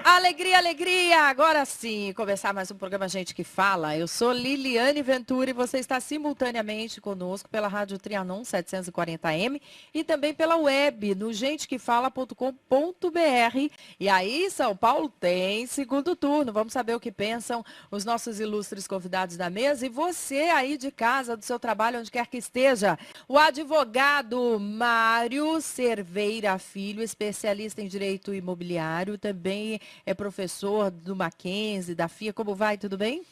Alegria, alegria! Agora sim, começar mais um programa Gente que Fala. Eu sou Liliane Ventura e você está simultaneamente conosco pela Rádio Trianon 740M e também pela web no gentequefala.com.br. E aí, São Paulo tem segundo turno. Vamos saber o que pensam os nossos ilustres convidados da mesa e você aí de casa, do seu trabalho, onde quer que esteja. O advogado Mário Cerveira Filho, especialista em direito imobiliário, também é professor do Mackenzie, da FIA. Como vai? Tudo bem?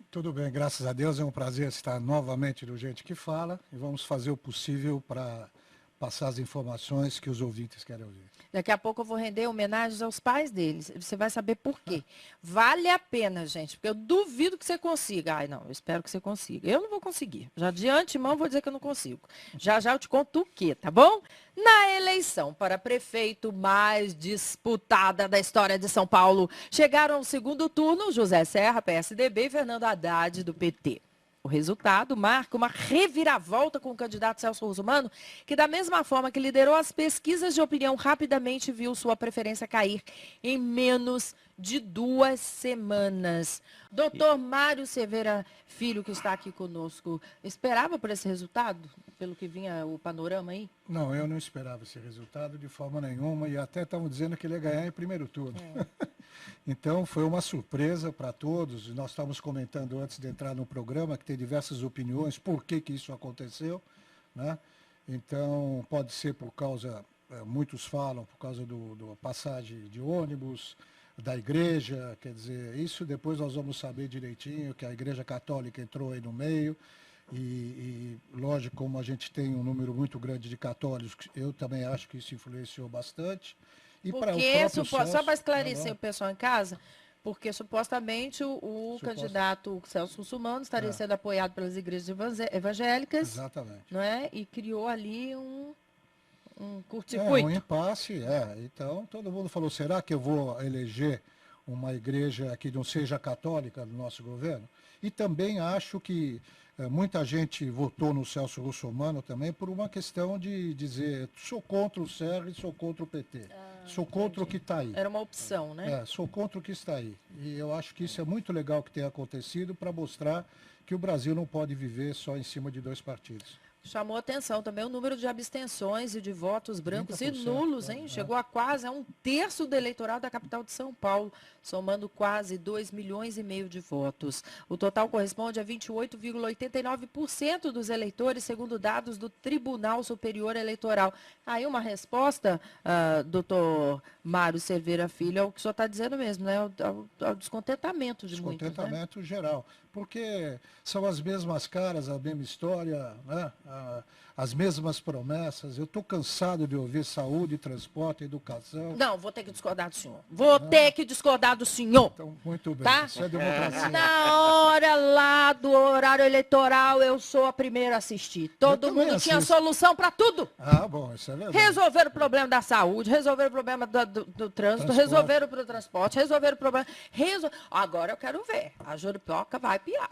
Tudo bem, graças a Deus. É um prazer estar novamente no Gente que Fala e vamos fazer o possível para passar as informações que os ouvintes querem ouvir. Daqui a pouco eu vou render homenagens aos pais deles. Você vai saber por quê. Vale a pena, gente, porque eu duvido que você consiga. Ai, não, eu espero que você consiga. Eu não vou conseguir. Já de antemão vou dizer que eu não consigo. Já já eu te conto o quê, tá bom? Na eleição para prefeito mais disputada da história de São Paulo, chegaram ao segundo turno José Serra, PSDB, e Fernando Haddad, do PT. O resultado marca uma reviravolta com o candidato Celso Russomano, que da mesma forma que liderou as pesquisas de opinião, rapidamente viu sua preferência cair em menos de 2 semanas. Doutor Mário Cerveira Filho, que está aqui conosco, esperava por esse resultado? Pelo que vinha o panorama aí? Não, eu não esperava esse resultado de forma nenhuma e até estavam dizendo que ele ia ganhar em primeiro turno. Então, foi uma surpresa para todos. Nós estávamos comentando antes de entrar no programa que tem diversas opiniões por que isso aconteceu, né? Então, pode ser por causa, muitos falam, por causa do passagem de ônibus, da igreja, quer dizer, isso depois nós vamos saber direitinho, que a Igreja Católica entrou aí no meio. Lógico, como a gente tem um número muito grande de católicos, eu também acho que isso influenciou bastante. E para o próprio Celso, só para esclarecer o pessoal em casa, porque supostamente o candidato Celso Russomano estaria sendo apoiado pelas igrejas evangélicas. Exatamente. Não é? E criou ali um Um curto-circuito. impasse, Então, todo mundo falou, será que eu vou eleger uma igreja que não seja católica no nosso governo? E também acho que muita gente votou no Celso Russomano também por uma questão de dizer, sou contra o Serra e sou contra o PT. Sou contra o que está aí. Era uma opção, né? Sou contra o que está aí. E eu acho que isso é muito legal que tenha acontecido para mostrar que o Brasil não pode viver só em cima de 2 partidos. Chamou atenção também o número de abstenções e de votos brancos e 30%, nulos, hein? Chegou a quase a 1/3 do eleitorado da capital de São Paulo, somando quase 2,5 milhões de votos. O total corresponde a 28,89% dos eleitores, segundo dados do Tribunal Superior Eleitoral. Aí uma resposta, doutor Mário Cerveira Filho, ao que o senhor está dizendo mesmo, né? Ao descontentamento de muitos, né? Descontentamento geral, porque são as mesmas caras, a mesma história, né? As mesmas promessas. Eu estou cansado de ouvir saúde, transporte, educação. Não, vou ter que discordar do senhor. Vou ter que discordar do senhor. Então, muito bem, Tá? isso é democracia. Na hora lá do horário eleitoral, eu sou a primeira a assistir. Todo mundo tinha solução para tudo. Ah, bom, isso é verdade. Resolveram o problema da saúde, resolveram o problema do trânsito, resolveram o transporte, resolveram o problema... Agora eu quero ver. A Juripioca vai piar.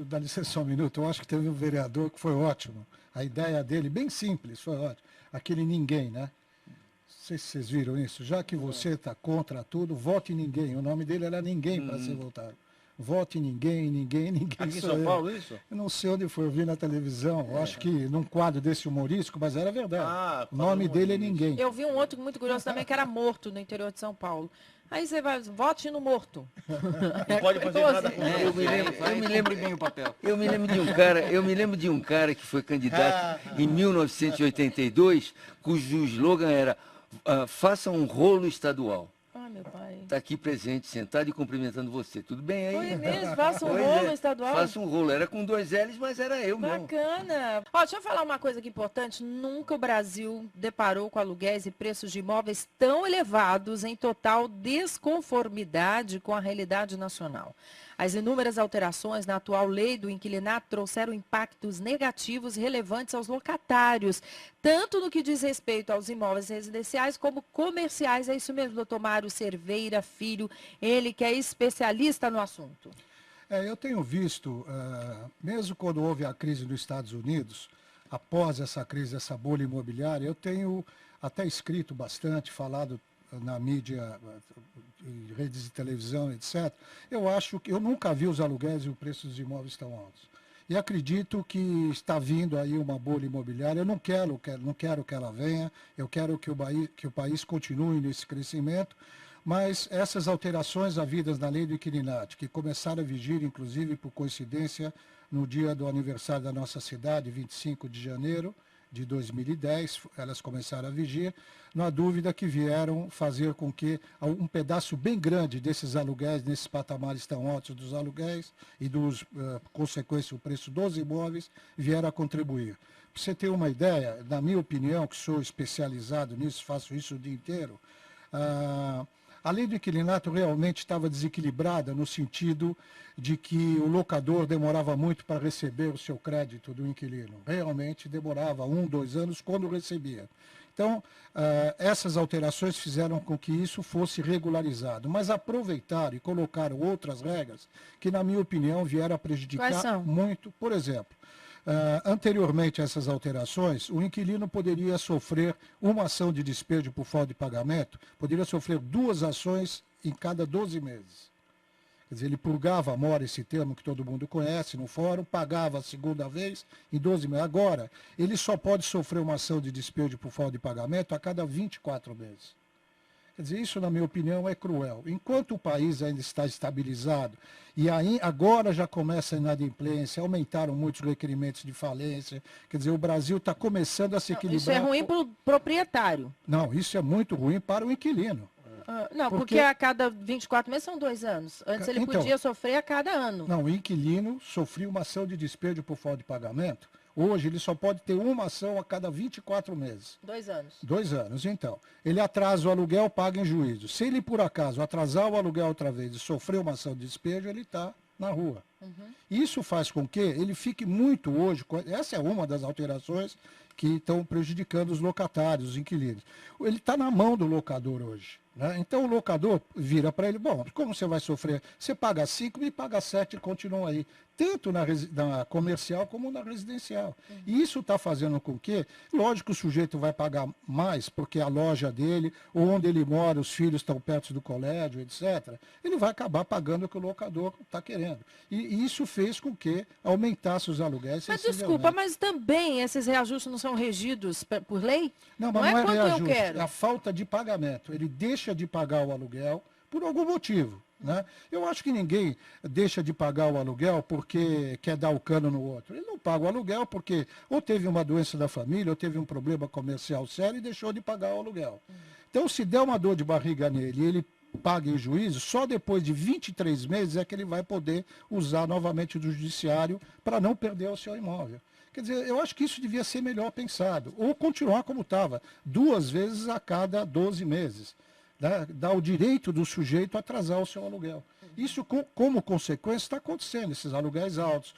Dá licença só um minuto, eu acho que teve um vereador que foi ótimo. A ideia dele, bem simples, foi ótimo. Aquele ninguém, né? Não sei se vocês viram isso. Já que você está contra tudo, vote em ninguém. O nome dele era Ninguém para ser votado. Vote em ninguém, ninguém, ninguém. Aqui em São Paulo, isso? Eu não sei onde foi, eu vi na televisão. Eu acho que num quadro desse humorístico, mas era verdade. O nome dele é Ninguém. Eu vi um outro muito curioso também, que era morto no interior de São Paulo. Aí você vai, vote no morto. Não pode fazer nada. Eu me lembro bem o papel. Eu me lembro de um cara que foi candidato em 1982, cujo slogan era faça um rolo estadual. Ai, meu pai. Está aqui presente, sentado e cumprimentando você. Tudo bem aí? Foi mesmo, faça um rolo estadual. Faça um rolo. Era com 2 L's, mas era eu mesmo. Bacana. Ó, deixa eu falar uma coisa aqui importante. Nunca o Brasil deparou com aluguéis e preços de imóveis tão elevados, em total desconformidade com a realidade nacional. As inúmeras alterações na atual lei do inquilinato trouxeram impactos negativos relevantes aos locatários, tanto no que diz respeito aos imóveis residenciais como comerciais. É isso mesmo, doutor Mário Cerveira Filho, ele que é especialista no assunto. Eu tenho visto, mesmo quando houve a crise nos Estados Unidos, após essa crise, essa bolha imobiliária, eu tenho até escrito bastante, falado na mídia, em redes de televisão, etc., eu nunca vi os aluguéis e o preço dos imóveis tão altos. E acredito que está vindo aí uma bolha imobiliária. Eu não quero que ela venha, eu quero que o país continue nesse crescimento, mas essas alterações havidas na lei do inquilinato, que começaram a vigir, inclusive por coincidência, no dia do aniversário da nossa cidade, 25 de janeiro de 2010, elas começaram a vigir, não há dúvida que vieram fazer com que um pedaço bem grande desses aluguéis, nesses patamares tão altos dos aluguéis e dos, consequência, o preço dos imóveis, vieram a contribuir. Para você ter uma ideia, na minha opinião, que sou especializado nisso, faço isso o dia inteiro, a lei do inquilinato realmente estava desequilibrada no sentido de que o locador demorava muito para receber o seu crédito do inquilino. Realmente demorava 1, 2 anos quando recebia. Então, essas alterações fizeram com que isso fosse regularizado. Mas aproveitaram e colocaram outras regras que, na minha opinião, vieram a prejudicar muito. Por exemplo, anteriormente a essas alterações, o inquilino poderia sofrer uma ação de despejo por falta de pagamento, poderia sofrer 2 ações em cada 12 meses. Quer dizer, ele purgava a mora, esse termo que todo mundo conhece no fórum, pagava a segunda vez em 12 meses. Agora, ele só pode sofrer uma ação de despejo por falta de pagamento a cada 24 meses. Quer dizer, isso, na minha opinião, é cruel. Enquanto o país ainda está estabilizado e aí, agora já começa a inadimplência, aumentaram muitos requerimentos de falência, quer dizer, o Brasil está começando a se equilibrar. Isso é ruim para o proprietário. Não, isso é muito ruim para o inquilino. Não, porque a cada 24 meses são 2 anos. Antes ele podia sofrer a cada ano. Não, o inquilino sofria uma ação de despejo por falta de pagamento. Hoje ele só pode ter uma ação a cada 24 meses. 2 anos. 2 anos, então. Ele atrasa o aluguel, paga em juízo. Se ele, por acaso, atrasar o aluguel outra vez e sofrer uma ação de despejo, ele está na rua. Isso faz com que ele fique muito hoje, essa é uma das alterações que estão prejudicando os locatários, os inquilinos. Ele está na mão do locador hoje. Né? Então o locador vira para ele, bom, como você vai sofrer? Você paga 5 e paga 7 e continua aí, tanto na comercial como na residencial. E isso está fazendo com que, lógico, o sujeito vai pagar mais, porque a loja dele, ou onde ele mora, os filhos estão perto do colégio, etc. Ele vai acabar pagando o que o locador está querendo. E isso fez com que aumentasse os aluguéis. Mas desculpa, mas também esses reajustes não são regidos por lei? Não, mas não é reajuste, é a falta de pagamento. Ele deixa de pagar o aluguel por algum motivo. Né? Eu acho que ninguém deixa de pagar o aluguel porque quer dar o cano no outro. Ele não paga o aluguel porque ou teve uma doença da família, ou teve um problema comercial sério e deixou de pagar o aluguel. Então, se der uma dor de barriga nele e ele paga em juízo, só depois de 23 meses é que ele vai poder usar novamente o judiciário para não perder o seu imóvel. Quer dizer, eu acho que isso devia ser melhor pensado. Ou continuar como estava, 2 vezes a cada 12 meses. Dá o direito do sujeito a atrasar o seu aluguel. Isso, como consequência, está acontecendo, esses aluguéis altos.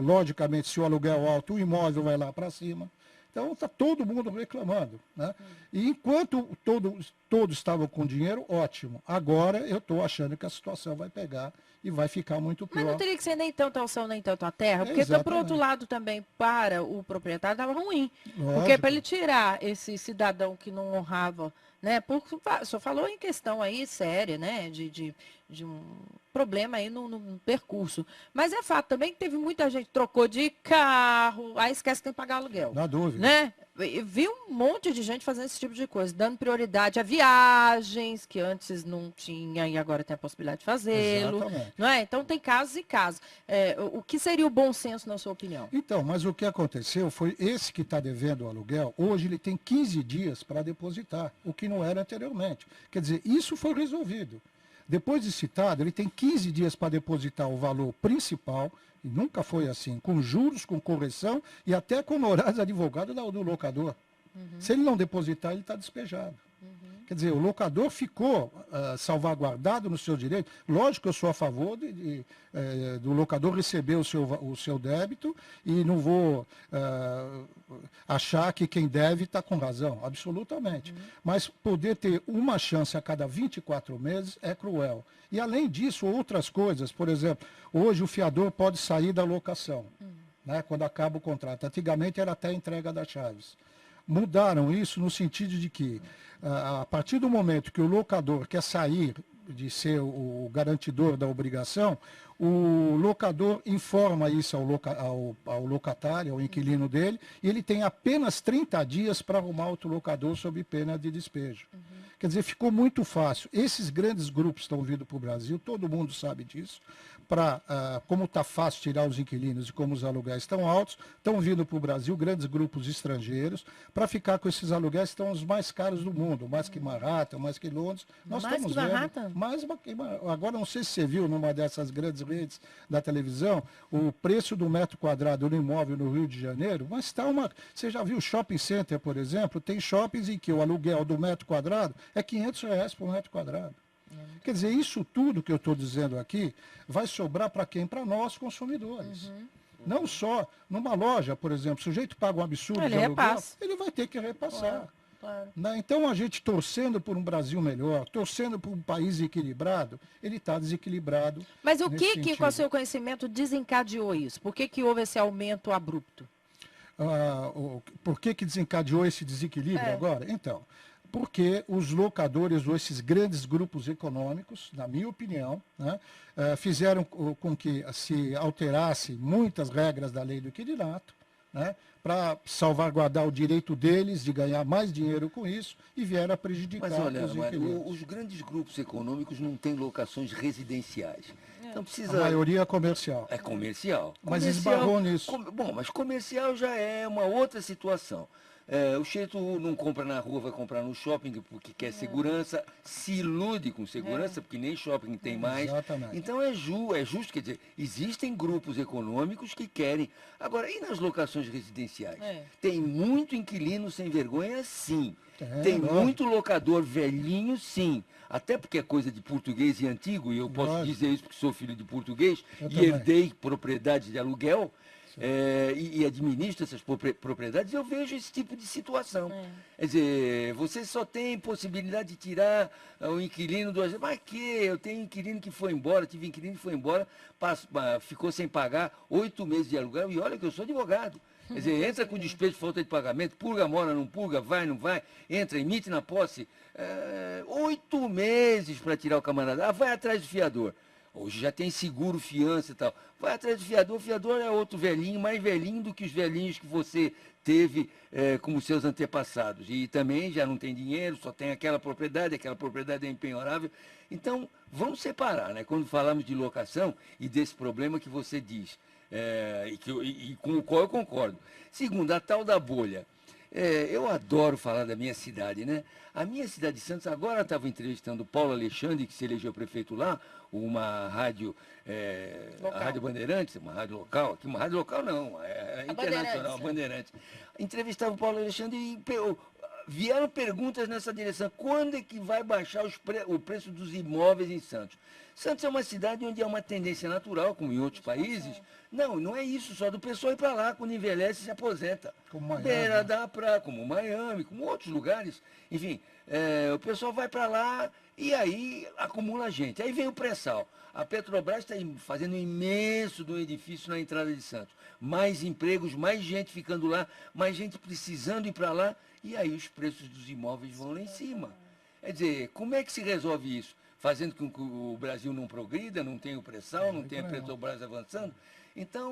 Logicamente, se o aluguel é alto, o imóvel vai lá para cima. Então, está todo mundo reclamando. Né? E enquanto todos estavam com dinheiro, ótimo. Agora, eu estou achando que a situação vai pegar e vai ficar muito pior. Mas não teria que ser nem tanto ao céu, nem tanto à terra? Porque, por outro lado, também, para o proprietário, estava ruim. Lógico. Porque para ele tirar esse cidadão que não honrava, né? O senhor falou em questão aí séria, né? De um problema aí no percurso. Mas é fato também que teve muita gente que trocou de carro, aí esquece que tem que pagar aluguel. Na dúvida. Né? Vi um monte de gente fazendo esse tipo de coisa, dando prioridade a viagens, que antes não tinha e agora tem a possibilidade de fazê-lo. Não é? Então tem casos e casos. O que seria o bom senso, na sua opinião? Então, mas o que aconteceu foi esse que está devendo o aluguel, hoje ele tem 15 dias para depositar, o que não era anteriormente. Quer dizer, isso foi resolvido. Depois de citado, ele tem 15 dias para depositar o valor principal, e nunca foi assim, com juros, com correção e até com honorários de advogado do locador. Se ele não depositar, ele está despejado. Quer dizer, o locador ficou salvaguardado no seu direito. Lógico que eu sou a favor do locador receber o seu débito e não vou achar que quem deve está com razão, absolutamente. Mas poder ter uma chance a cada 24 meses é cruel. E além disso, outras coisas, por exemplo, hoje o fiador pode sair da locação, né, quando acaba o contrato. Antigamente era até a entrega das chaves. mudaram isso no sentido de que, a partir do momento que o locador quer sair de ser o garantidor da obrigação, o locador informa isso ao locatário, ao inquilino dele, e ele tem apenas 30 dias para arrumar outro locador sob pena de despejo. Quer dizer, ficou muito fácil. Esses grandes grupos estão vindo para o Brasil, todo mundo sabe disso, como está fácil tirar os inquilinos e como os aluguéis estão altos, estão vindo para o Brasil grandes grupos estrangeiros para ficar com esses aluguéis que estão os mais caros do mundo, mais que Manhattan, mais que Londres. Nós Mais estamos que vendo, Manhattan? agora não sei se você viu numa dessas grandes redes da televisão, o preço do metro quadrado no imóvel no Rio de Janeiro, mas está você já viu o shopping center, por exemplo, tem shoppings em que o aluguel do metro quadrado é R$ 500 por metro quadrado. Quer dizer, isso tudo que eu estou dizendo aqui vai sobrar para quem? Para nós, consumidores. Não só numa loja, por exemplo, o sujeito paga um absurdo Ele de aluguel, repassa. ele vai ter que repassar. Claro. Né? Então, a gente torcendo por um Brasil melhor, torcendo por um país equilibrado, ele está desequilibrado. Mas o nesse que, sentido. com o seu conhecimento, desencadeou isso? Por que houve esse aumento abrupto? Por que desencadeou esse desequilíbrio agora? Então, porque os locadores ou esses grandes grupos econômicos, na minha opinião, né, fizeram com que se alterasse muitas regras da lei do inquilinato, né, para salvaguardar o direito deles de ganhar mais dinheiro com isso e vieram a prejudicar Mas olha, os inquilinos. os grandes grupos econômicos não têm locações residenciais. Então A precisa... maioria é comercial. É comercial. Mas Comercial- esbarrou nisso. Bom, mas comercial já é uma outra situação. O sujeito não compra na rua, vai comprar no shopping porque quer segurança, se ilude com segurança, porque nem shopping tem mais. Exatamente. Então é justo, quer dizer, existem grupos econômicos que querem. Agora, e nas locações residenciais? Tem muito inquilino sem vergonha, sim. Tem lógico. muito locador velhinho, sim. Até porque é coisa de português e antigo, e eu posso Lógico. dizer isso porque sou filho de português Eu e também. herdei propriedade de aluguel. E administro essas propriedades, eu vejo esse tipo de situação. Quer dizer, você só tem possibilidade de tirar o inquilino do... Mas que? Eu tenho inquilino que foi embora, tive inquilino que foi embora, ficou sem pagar 8 meses de aluguel, e olha que eu sou advogado. Quer dizer, entra com despejo de falta de pagamento, purga, mora, não purga, vai, não vai, entra, emite na posse. 8 meses para tirar o camarada. Vai atrás do fiador. Hoje já tem seguro, fiança e tal. Vai atrás do fiador. O fiador é outro velhinho, mais velhinho do que os velhinhos que você teve como seus antepassados. E também já não tem dinheiro, só tem aquela propriedade é impenhorável. Então, vamos separar, né? Quando falamos de locação e desse problema que você diz, e com o qual eu concordo. Segundo, a tal da bolha. Eu adoro falar da minha cidade, né? A minha cidade de Santos, agora estava entrevistando o Paulo Alexandre, que se elegeu prefeito lá, uma rádio, a Rádio Bandeirantes, uma rádio local, aqui uma rádio local não, é internacional, a Bandeirantes. Entrevistava o Paulo Alexandre e vieram perguntas nessa direção. Quando é que vai baixar o preço dos imóveis em Santos? Santos é uma cidade onde há uma tendência natural, como em outros países. Não é isso só, do pessoal ir para lá, quando envelhece se aposenta. Como Miami, Beira da praia, como Miami, como outros lugares. Enfim, o pessoal vai para lá e aí acumula gente. Aí vem o pré-sal. A Petrobras está fazendo um imenso de um edifício na entrada de Santos. Mais empregos, mais gente ficando lá, mais gente precisando ir para lá. E aí os preços dos imóveis vão lá em cima. Quer dizer, como é que se resolve isso? Fazendo com que o Brasil não progrida, não tenha o pré-sal, não tenha a Petrobras avançando? Então,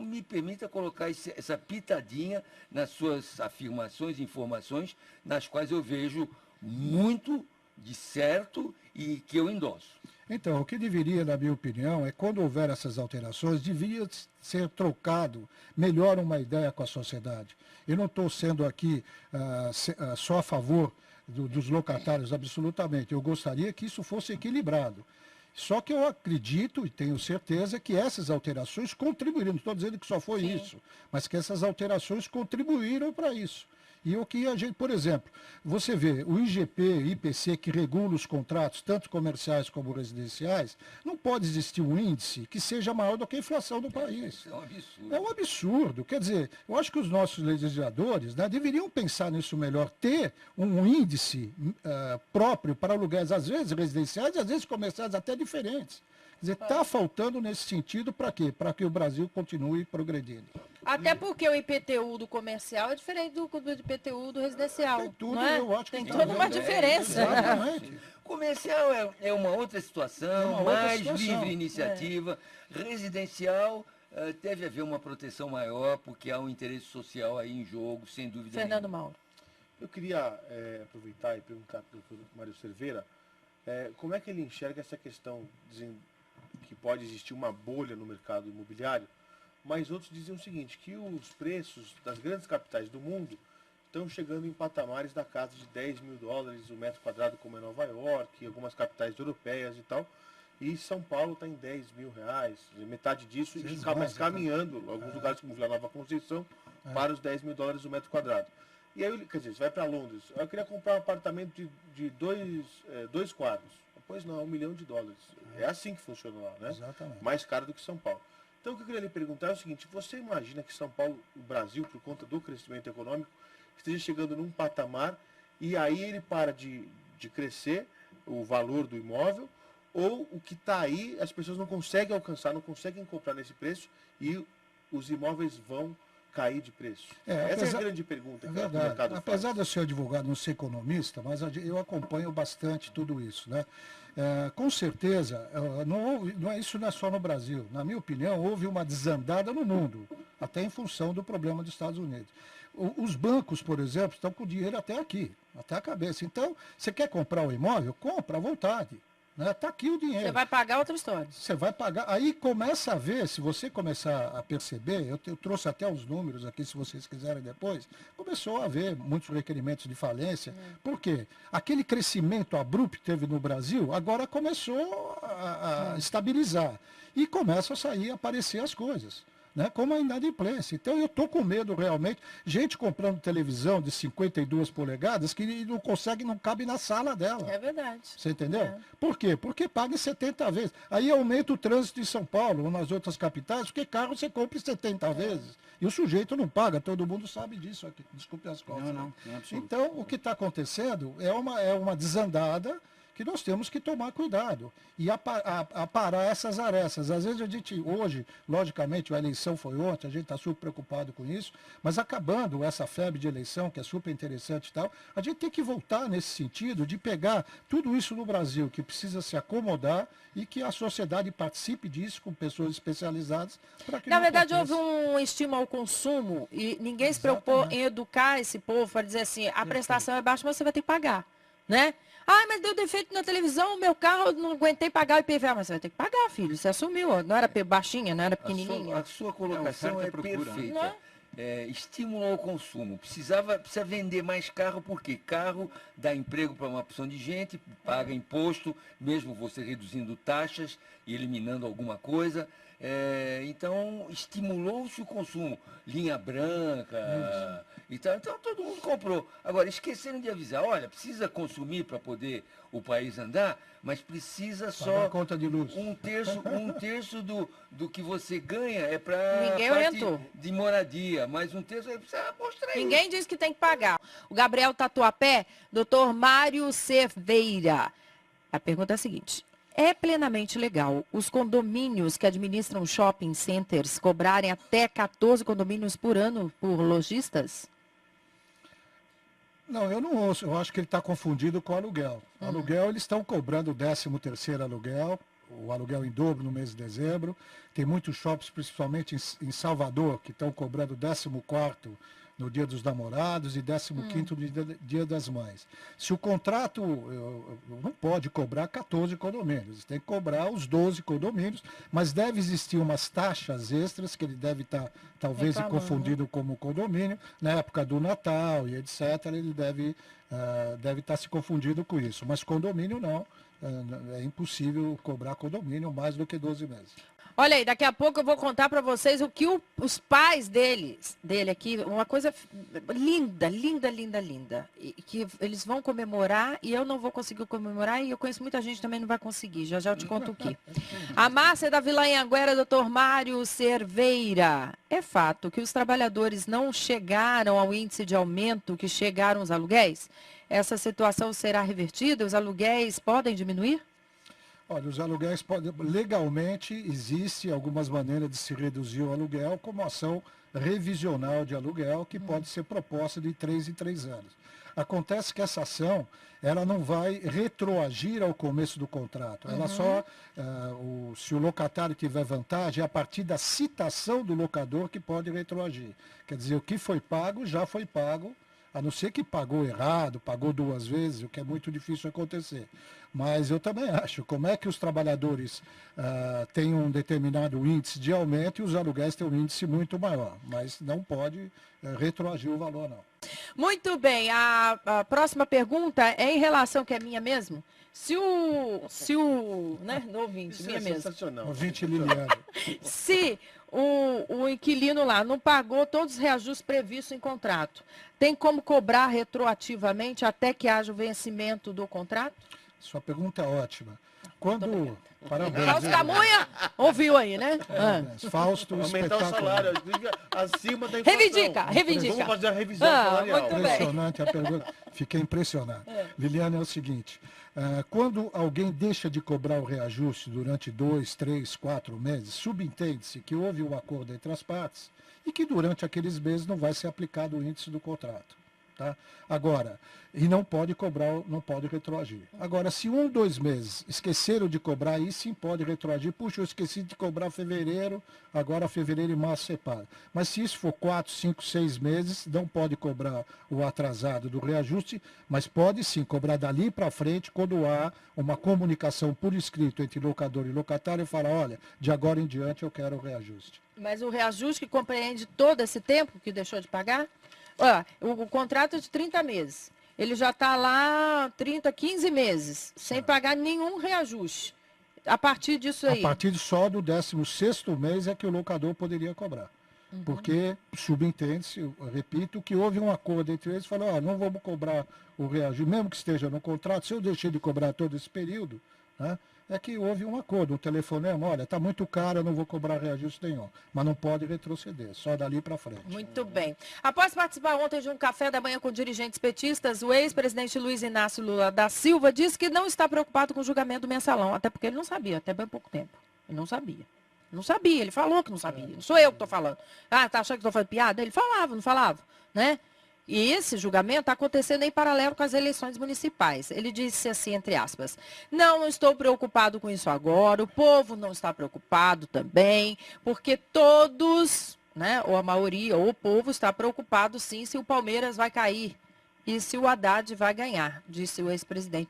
me permita colocar essa pitadinha nas suas afirmações e informações, nas quais eu vejo muito de certo e que eu endosso. Então, o que deveria, na minha opinião, é quando houver essas alterações, devia ser trocado melhor uma ideia com a sociedade. Eu não estou sendo aqui só a favor dos locatários, absolutamente. Eu gostaria que isso fosse equilibrado. Só que eu acredito e tenho certeza que essas alterações contribuíram, não estou dizendo que só foi isso, mas que essas alterações contribuíram para isso. E o que a gente, por exemplo, você vê, o IGP, IPC, que regula os contratos, tanto comerciais como residenciais, não pode existir um índice que seja maior do que a inflação do país. É um absurdo. É um absurdo. Quer dizer, eu acho que os nossos legisladores, né, deveriam pensar nisso melhor, ter um índice próprio para aluguéis, às vezes residenciais e às vezes comerciais até diferentes. Quer dizer, está faltando nesse sentido para quê? Para que o Brasil continue progredindo. Até porque o IPTU do comercial é diferente do IPTU do residencial. Tem tudo, não é? eu acho que tem tem toda uma tudo. diferença. Exatamente. Comercial é uma outra situação, Uma outra mais situação. livre iniciativa. Residencial deve haver uma proteção maior, porque há um interesse social aí em jogo, sem dúvida Fernando nenhuma. Mauro. Eu queria aproveitar e perguntar para o doutor Mário Cerveira como é que ele enxerga essa questão, dizendo que pode existir uma bolha no mercado imobiliário, mas outros dizem o seguinte, que os preços das grandes capitais do mundo estão chegando em patamares da casa de 10 mil dólares o metro quadrado, como é Nova York, algumas capitais europeias e tal, e São Paulo está em 10 mil reais, metade disso, e acaba caminhando, alguns lugares como Vila Nova Conceição, para os 10 mil dólares o metro quadrado. E aí, quer dizer, você vai para Londres, eu queria comprar um apartamento de dois quartos. Pois não, $1 milhão. É assim que funciona lá, né? Exatamente. Mais caro do que São Paulo. Então, o que eu queria lhe perguntar é o seguinte, você imagina que São Paulo, o Brasil, por conta do crescimento econômico, esteja chegando num patamar e aí ele para de crescer o valor do imóvel, ou o que está aí as pessoas não conseguem alcançar, não conseguem comprar nesse preço e os imóveis vão cair de preço? Essa é a grande pergunta que o mercado faz. Apesar de eu ser advogado, não ser economista, mas eu acompanho bastante tudo isso, né? Com certeza, isso não é só no Brasil. Na minha opinião, houve uma desandada no mundo, até em função do problema dos Estados Unidos. Os bancos, por exemplo, estão com dinheiro até aqui, até a cabeça. Então, você quer comprar o imóvel? Compra à vontade. Está aqui o dinheiro. Você vai pagar outra história. Você vai pagar. Aí começa a ver, se você começar a perceber, eu trouxe até os números aqui, se vocês quiserem depois, começou a haver muitos requerimentos de falência. Por quê? Aquele crescimento abrupto que teve no Brasil, agora começou a estabilizar. E começam a sair, a aparecer as coisas. Né, como a inadimplência. Então eu estou com medo realmente, gente comprando televisão de 52 polegadas que não consegue, não cabe na sala dela. É verdade. Você entendeu? É. Por quê? Porque paga em 70 vezes. Aí aumenta o trânsito em São Paulo ou nas outras capitais, porque carro você compra em 70 vezes. E o sujeito não paga, todo mundo sabe disso aqui. Desculpe as costas. Não, é absoluto. Então, o que está acontecendo é uma desandada que nós temos que tomar cuidado e aparar essas arestas. Às vezes a gente, hoje, logicamente, a eleição foi ontem, a gente está super preocupado com isso, mas acabando essa febre de eleição, que é super interessante e tal, a gente tem que voltar nesse sentido de pegar tudo isso no Brasil, que precisa se acomodar e que a sociedade participe disso com pessoas especializadas para que Na não verdade, aconteça. houve um estímulo ao consumo e ninguém se preocupou em educar esse povo para dizer assim, a prestação é baixa, mas você vai ter que pagar, né? Ah, mas deu defeito na televisão, meu carro, eu não aguentei pagar o IPVA. Mas você vai ter que pagar, filho, você assumiu, não era baixinha, não era pequenininha. A sua colocação é perfeita. Não Estímulo ao consumo. Precisa vender mais carro, porque carro dá emprego para uma opção de gente, paga imposto, mesmo você reduzindo taxas e eliminando alguma coisa. Então, estimulou-se o consumo. Linha branca e tal. Então, todo mundo comprou. Agora, esqueceram de avisar, olha, precisa consumir para poder o país andar, mas precisa Pagar só a conta de luz. um terço do que você ganha é para Ninguém orientou. de moradia, mas um terço aí precisa mostrar isso. Ninguém diz que tem que pagar. O Gabriel Tatuapé, doutor Mário Cerveira. A pergunta é a seguinte. É plenamente legal os condomínios que administram shopping centers cobrarem até 14 condomínios por ano por lojistas? Não, eu não ouço. Eu acho que ele está confundido com o aluguel. Aluguel, eles estão cobrando o 13º aluguel, o aluguel em dobro no mês de dezembro. Tem muitos shoppings, principalmente em Salvador, que estão cobrando o 14º no Dia dos Namorados e 15º no Dia das Mães. Se o contrato não pode cobrar 14 condomínios, tem que cobrar os 12 condomínios, mas deve existir umas taxas extras que ele deve estar, talvez, confundido como condomínio, na época do Natal e etc., ele deve estar se confundido com isso. Mas condomínio não, é impossível cobrar condomínio mais do que 12 meses. Olha aí, daqui a pouco eu vou contar para vocês o que os pais dele aqui, uma coisa linda, linda, linda, linda, e que eles vão comemorar e eu não vou conseguir comemorar e eu conheço muita gente que também não vai conseguir, já eu te conto o quê. A Márcia da Vila Anhanguera, doutor Mário Cerveira. É fato que os trabalhadores não chegaram ao índice de aumento que chegaram os aluguéis? Essa situação será revertida? Os aluguéis podem diminuir? Olha, os aluguéis podem, legalmente existe algumas maneiras de se reduzir o aluguel, como ação revisional de aluguel, que pode ser proposta de 3 em 3 anos. Acontece que essa ação, ela não vai retroagir ao começo do contrato. Ela só, se o locatário tiver vantagem, é a partir da citação do locador que pode retroagir. Quer dizer, o que foi pago, já foi pago, a não ser que pagou errado, pagou 2 vezes, o que é muito difícil acontecer. Mas eu também acho, como é que os trabalhadores têm um determinado índice de aumento e os aluguéis têm um índice muito maior, mas não pode retroagir o valor, não. Muito bem, a próxima pergunta é em relação, que é minha mesmo, se o né, no ouvinte, Isso minha é mesmo. sensacional. Ouvinte Liliana. Se o inquilino lá não pagou todos os reajustes previstos em contrato, tem como cobrar retroativamente até que haja o vencimento do contrato? Sua pergunta é ótima. Quando... Parabéns. Fausto Camunha, ouviu aí, né? Parabéns. Fausto, Aumentar o espetacular. salário, acima da inflação. Reivindica. Vamos fazer a revisão salarial. muito bem. Impressionante a pergunta. Fiquei impressionado. Liliana, é o seguinte, quando alguém deixa de cobrar o reajuste durante 2, 3, 4 meses, subentende-se que houve um acordo entre as partes e que durante aqueles meses não vai ser aplicado o índice do contrato. Tá? Agora, e não pode cobrar, não pode retroagir. Agora, se 1, 2 meses esqueceram de cobrar, aí sim pode retroagir. Puxa, eu esqueci de cobrar fevereiro, agora fevereiro e março separa. Mas se isso for 4, 5, 6 meses, não pode cobrar o atrasado do reajuste, mas pode sim cobrar dali para frente, quando há uma comunicação por escrito entre locador e locatário, e fala, olha, de agora em diante eu quero o reajuste. Mas o reajuste que compreende todo esse tempo que deixou de pagar? O contrato é de 30 meses. Ele já está lá 15 meses, sem pagar nenhum reajuste. A partir disso aí. A partir só do 16º mês é que o locador poderia cobrar. Porque subentende-se, eu repito, que houve um acordo entre eles, falou, não vamos cobrar o reajuste, mesmo que esteja no contrato, se eu deixei de cobrar todo esse período, né, é que houve um acordo, um telefonema, olha, está muito caro, eu não vou cobrar reajuste nenhum, mas não pode retroceder, só dali para frente. Muito bem. Após participar ontem de um café da manhã com dirigentes petistas, o ex-presidente Luiz Inácio Lula da Silva disse que não está preocupado com o julgamento do mensalão, até porque ele não sabia, até bem pouco tempo. Ele não sabia. Não sabia, ele falou que não sabia. Não sou eu que estou falando. Tá achando que estou falando piada? Ele falava, não falava, né? E esse julgamento está acontecendo em paralelo com as eleições municipais. Ele disse assim, entre aspas, não estou preocupado com isso agora, o povo não está preocupado também, porque todos, né, ou a maioria, ou o povo está preocupado sim se o Palmeiras vai cair e se o Haddad vai ganhar, disse o ex-presidente.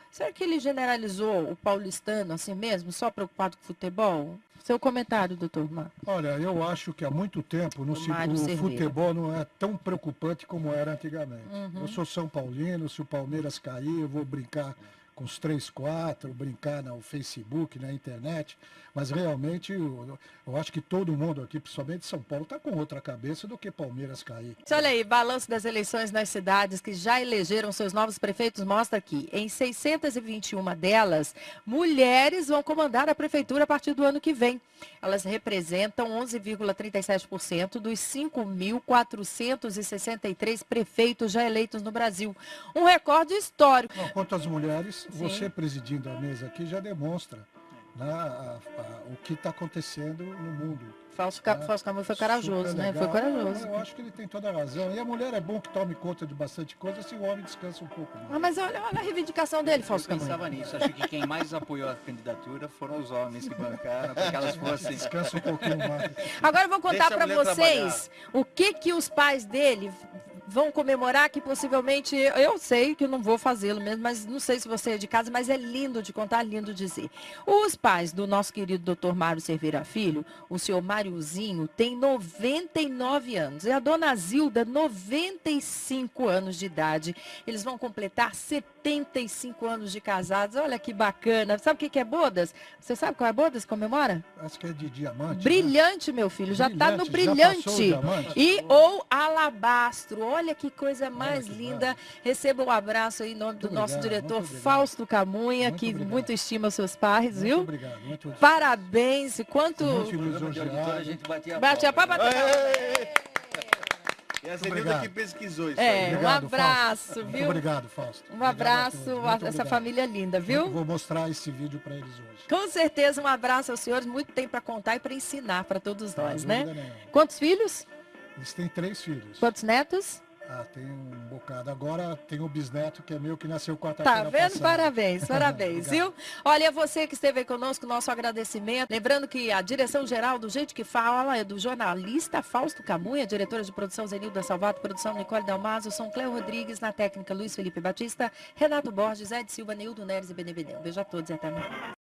Será que ele generalizou o paulistano assim mesmo, só preocupado com futebol? Seu comentário, doutor Marcos. Olha, eu acho que há muito tempo o futebol não é tão preocupante como era antigamente. Eu sou São Paulino, se o Palmeiras cair, eu vou brincar com os 3, 4, brincar no Facebook, na internet, mas realmente eu acho que todo mundo aqui, principalmente São Paulo, está com outra cabeça do que Palmeiras cair. Olha aí, balanço das eleições nas cidades que já elegeram seus novos prefeitos mostra que em 621 delas, mulheres vão comandar a prefeitura a partir do ano que vem. Elas representam 11,37% dos 5.463 prefeitos já eleitos no Brasil. Um recorde histórico. Quanto às mulheres, você presidindo a mesa aqui já demonstra, né, o que está acontecendo no mundo. Fausto Camus foi corajoso, né? Foi corajoso. Eu acho que ele tem toda a razão. E a mulher é bom que tome conta de bastante coisa, se o homem descansa um pouco mais. Mas olha a reivindicação dele, Fausto Camus. Eu pensava nisso. Acho que quem mais apoiou a candidatura foram os homens que bancaram, para que elas fossem... Descansa um pouquinho mais. Agora eu vou contar Deixa a para mulher vocês o que os pais dele vão comemorar, que possivelmente, eu sei que eu não vou fazê-lo mesmo, mas não sei se você é de casa, mas é lindo de contar, lindo de dizer. Os pais do nosso querido doutor Mário Cerveira Filho, o senhor Máriozinho, tem 99 anos, e a dona Zilda, 95 anos de idade. Eles vão completar 75 anos de casados, olha que bacana. Sabe o que é bodas? Você sabe qual é bodas que comemora? Acho que é de diamante. Brilhante, né? Meu filho, já está no brilhante. Ou alabastro. Olha que coisa mais linda. Receba um abraço aí em nome do nosso diretor Fausto Camunha, que muito estima seus pais, viu? Muito obrigado. Muito Parabéns. Quanto... Muito lisonjeado. A gente batia a Bate a palma. E essa Nilda obrigado. que pesquisou isso É, aí. um Obrigado, abraço, Fausto. Muito viu? obrigado, Fausto. Um Obrigado abraço todos. Muito a essa obrigado. família linda, viu? Vou mostrar esse vídeo para eles hoje. Com certeza, um abraço aos senhores. Muito tem para contar e para ensinar para todos nós, Sem né? dúvida nenhuma. Quantos filhos? Eles têm 3 filhos. Quantos netos? Ah, tem um bocado. Agora tem o bisneto, que é meu, que nasceu Tá quarta-feira vendo? passada. Parabéns, parabéns, viu? Obrigado. Olha, você que esteve aí conosco, nosso agradecimento. Lembrando que a direção geral do Jeito que Fala é do jornalista Fausto Camunha, diretora de produção Zenilda Salvato, produção Nicole Dalmaso, São Cléo Rodrigues, na técnica Luiz Felipe Batista, Renato Borges, Ed Silva, Nildo Neres e Benevedel. Beijo a todos e até amanhã.